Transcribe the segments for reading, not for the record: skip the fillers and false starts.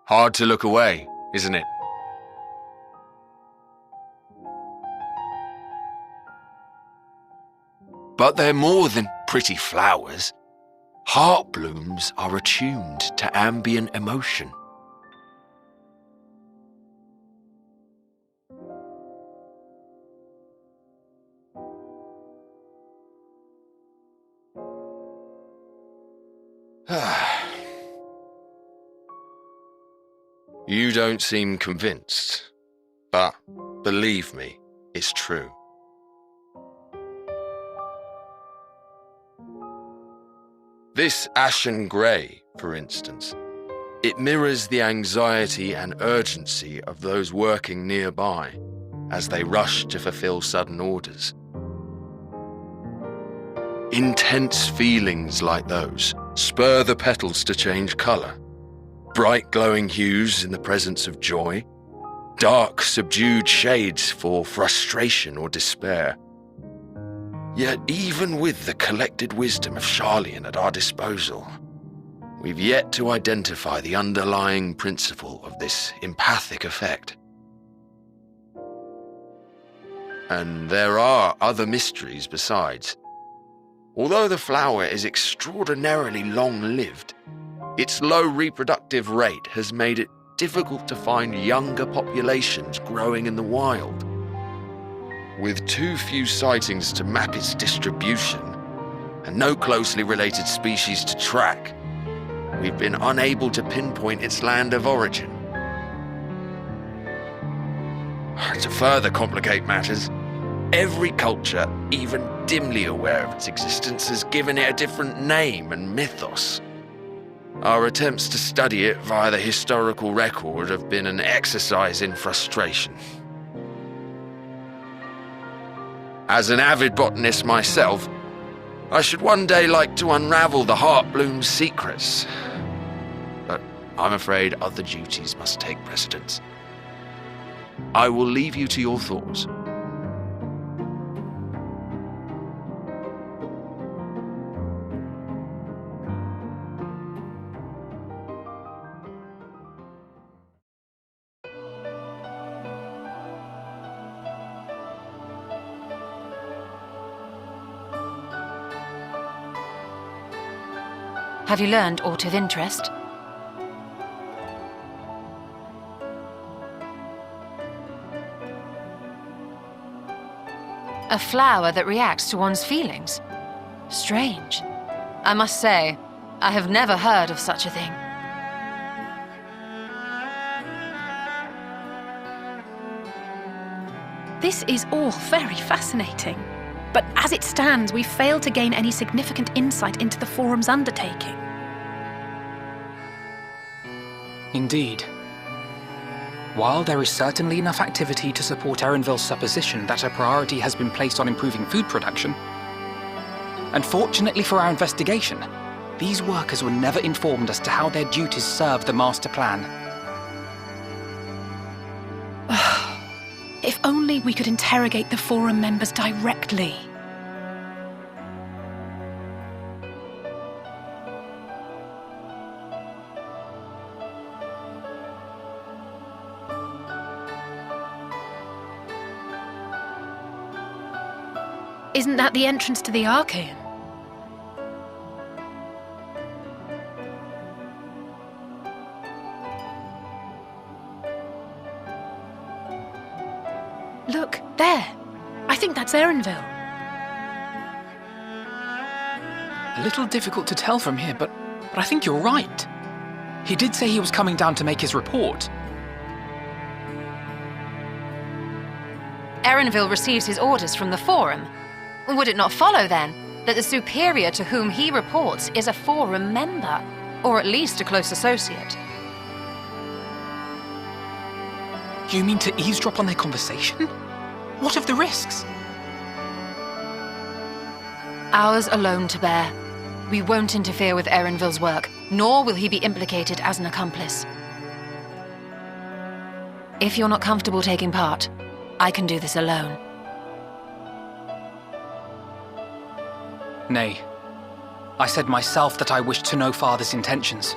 Hard to look away, isn't it? But they're more than pretty flowers. Heart blooms are attuned to ambient emotion. You don't seem convinced, but believe me, it's true. This ashen grey, for instance, it mirrors the anxiety and urgency of those working nearby as they rush to fulfill sudden orders. Intense feelings like those spur the petals to change colour. Bright glowing hues in the presence of joy, dark subdued shades for frustration or despair. Yet even with the collected wisdom of Charlian at our disposal, we've yet to identify the underlying principle of this empathic effect. And there are other mysteries besides. Although the flower is extraordinarily long-lived, its low reproductive rate has made it difficult to find younger populations growing in the wild. With too few sightings to map its distribution, and no closely related species to track, we've been unable to pinpoint its land of origin. To further complicate matters, every culture, even dimly aware of its existence, has given it a different name and mythos. Our attempts to study it via the historical record have been an exercise in frustration. As an avid botanist myself, I should one day like to unravel the heartbloom's secrets. But I'm afraid other duties must take precedence. I will leave you to your thoughts. Have you learned aught of interest? A flower that reacts to one's feelings? Strange. I must say, I have never heard of such a thing. This is all very fascinating. But as it stands, we've failed to gain any significant insight into the Forum's undertaking. Indeed. While there is certainly enough activity to support Erenville's supposition that a priority has been placed on improving food production, unfortunately for our investigation, these workers were never informed as to how their duties serve the master plan. If only we could interrogate the Forum members directly. Isn't that the entrance to the Archaean? Look, there. I think that's Erenville. A little difficult to tell from here, but I think you're right. He did say he was coming down to make his report. Erenville receives his orders from the Forum. Would it not follow, then, that the superior to whom he reports is a Forum member, or at least a close associate? You mean to eavesdrop on their conversation? What of the risks? Ours alone to bear. We won't interfere with Erenville's work, nor will he be implicated as an accomplice. If you're not comfortable taking part, I can do this alone. Nay, I said myself that I wished to know Father's intentions,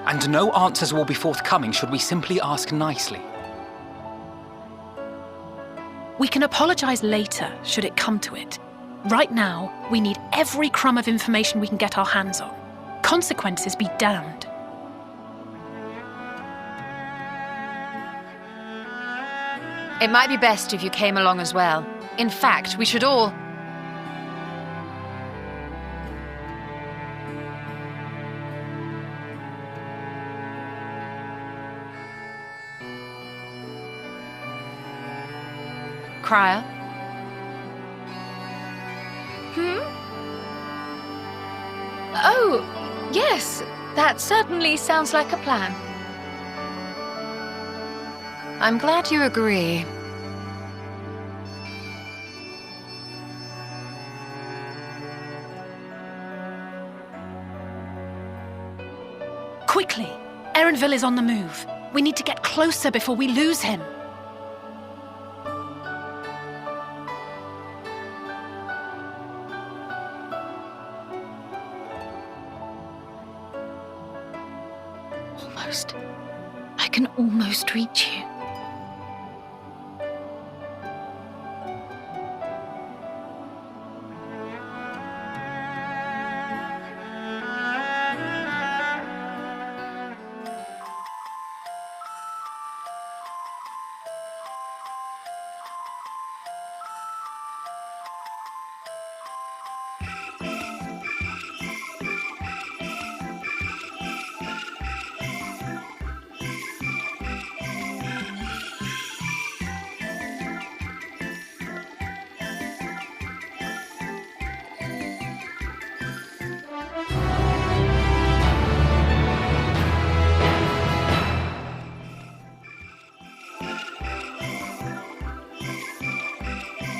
and no answers will be forthcoming should we simply ask nicely. We can apologize later, should it come to it. Right now, we need every crumb of information we can get our hands on. Consequences be damned. It might be best if you came along as well. In fact, we should all... Crier? Oh, yes. That certainly sounds like a plan. I'm glad you agree. Quickly! Erenville is on the move. We need to get closer before we lose him. Almost. I can almost reach you.